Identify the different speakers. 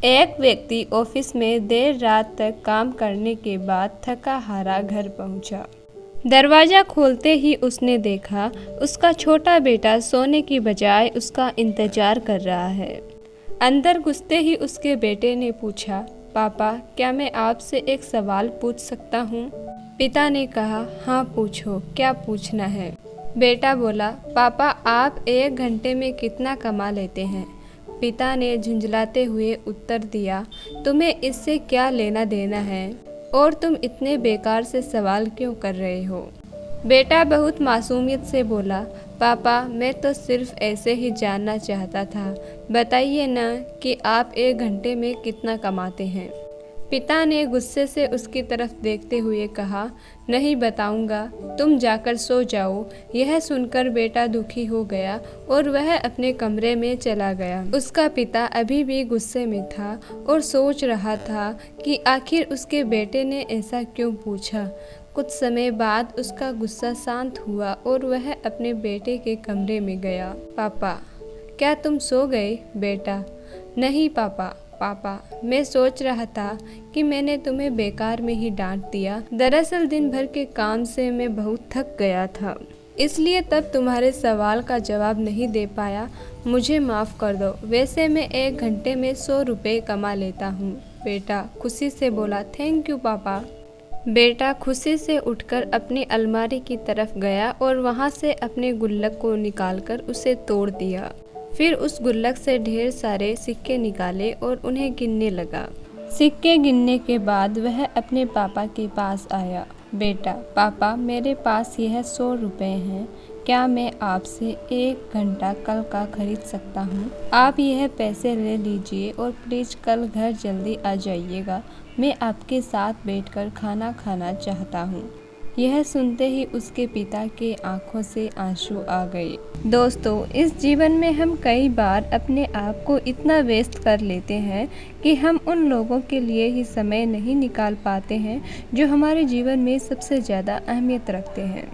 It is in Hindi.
Speaker 1: एक व्यक्ति ऑफिस में देर रात तक काम करने के बाद थका हारा घर पहुंचा। दरवाज़ा खोलते ही उसने देखा उसका छोटा बेटा सोने की बजाय उसका इंतजार कर रहा है। अंदर घुसते ही उसके बेटे ने पूछा, पापा क्या मैं आपसे एक सवाल पूछ सकता हूँ? पिता ने कहा, हाँ पूछो, क्या पूछना है? बेटा बोला, पापा आप 1 घंटे में कितना कमा लेते हैं? पिता ने झुंझलाते हुए उत्तर दिया, तुम्हें इससे क्या लेना देना है और तुम इतने बेकार से सवाल क्यों कर रहे हो? बेटा बहुत मासूमियत से बोला, पापा मैं तो सिर्फ ऐसे ही जानना चाहता था, बताइए ना कि आप 1 घंटे में कितना कमाते हैं। पिता ने गुस्से से उसकी तरफ देखते हुए कहा, नहीं बताऊंगा, तुम जाकर सो जाओ। यह सुनकर बेटा दुखी हो गया और वह अपने कमरे में चला गया। उसका पिता अभी भी गुस्से में था और सोच रहा था कि आखिर उसके बेटे ने ऐसा क्यों पूछा। कुछ समय बाद उसका गुस्सा शांत हुआ और वह अपने बेटे के कमरे में गया। पापा क्या तुम सो गए? बेटा नहीं पापा, मैं सोच रहा था कि मैंने तुम्हें बेकार में ही डांट दिया। दरअसल दिन भर के काम से मैं बहुत थक गया था, इसलिए तब तुम्हारे सवाल का जवाब नहीं दे पाया। मुझे माफ़ कर दो। वैसे मैं 1 घंटे में 100 रुपये कमा लेता हूँ। बेटा खुशी से बोला, थैंक यू पापा। बेटा खुशी से उठकर अपनी अलमारी की तरफ गया और वहाँ से अपने गुल्लक को निकालकर उसे तोड़ दिया। फिर उस गुल्लक से ढेर सारे सिक्के निकाले और उन्हें गिनने लगा। सिक्के गिनने के बाद वह अपने पापा के पास आया। बेटा पापा मेरे पास यह 100 रुपये हैं, क्या मैं आपसे 1 घंटा कल का खरीद सकता हूँ? आप यह पैसे ले लीजिए और प्लीज़ कल घर जल्दी आ जाइएगा। मैं आपके साथ बैठकर खाना खाना चाहता हूँ। यह सुनते ही उसके पिता के आंखों से आंसू आ गए। दोस्तों इस जीवन में हम कई बार अपने आप को इतना व्यस्त कर लेते हैं कि हम उन लोगों के लिए ही समय नहीं निकाल पाते हैं जो हमारे जीवन में सबसे ज़्यादा अहमियत रखते हैं।